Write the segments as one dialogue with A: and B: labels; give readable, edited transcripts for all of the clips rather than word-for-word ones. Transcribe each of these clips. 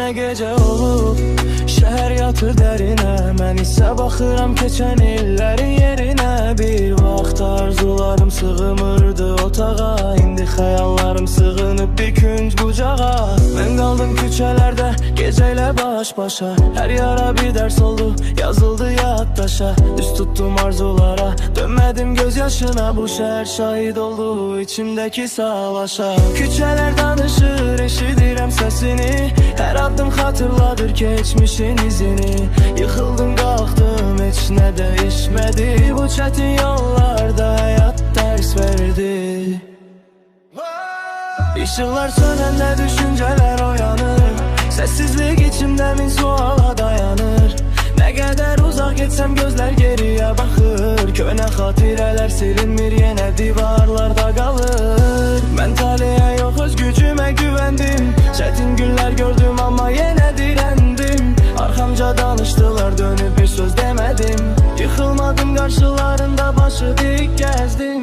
A: Yenə gecə olub, şəhər yatır dərinə. Mən isə baxıram keçən illərin yerinə. Bir vaxt arzularım sığmırdı otağa, indi xəyallarım sığınıb bir künc bucağa. Mən qaldım küçələrdə gecə ilə baş-başa. Hər yara bir dərs oldu, yazıldı yaddaşa. Üst tutdum arzulara, dönmədim göz yaşına. Bu şəhər şahid oldu içimdəki savaşa. Küçələr danışır, eşidirəm səsini. Hər addım xatırladır keçmişin izini. Yıxıldım, qalxdım, heç nə dəyişmədi. Bu çətin yollarda həyat dərs verdi. İşıqlar sönəndə düşüncələr oyanır. Səssizlik içimdə min suala dayanır. Nə qədər uzaq getsəm gözlər geriyə baxır. Könə xatirələr silinmir, yenə divarlarda qalır. Mən taleyə yox, öz gücümə güvəndim. Çətin günlər gördüm, amma yenə dirəndim. Arxamca danışdılar, dönüb bir söz demədim. Yıxılmadım, qarşılarında başı dik gəzdim.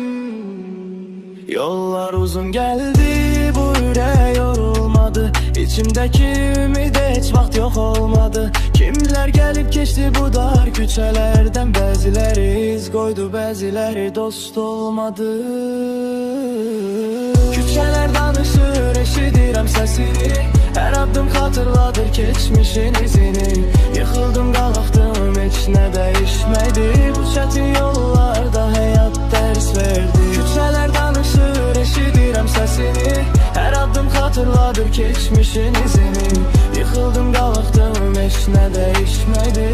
A: Yollar uzun gəldi, bu ürək yorulmadı. İçimdəki ümid heç vaxt yox olmadı. Kimlər gəlib keçdi bu dar küçələrdən. Bəziləri iz qoydu, bəziləri dost olmadı. Küçələr danışır, eşidirəm səsini. Hər addım xatırladır keçmişin izini. Yıxıldım, qalxdım, heç nə dəyişmədi. Bu çətin yollarda həyat dərs verdi. Küçələr danışır, eşidirəm səsini. Hər addım xatırladır keçmişin izini. Yıxıldım, qalxdım, heç nə dəyişmədi.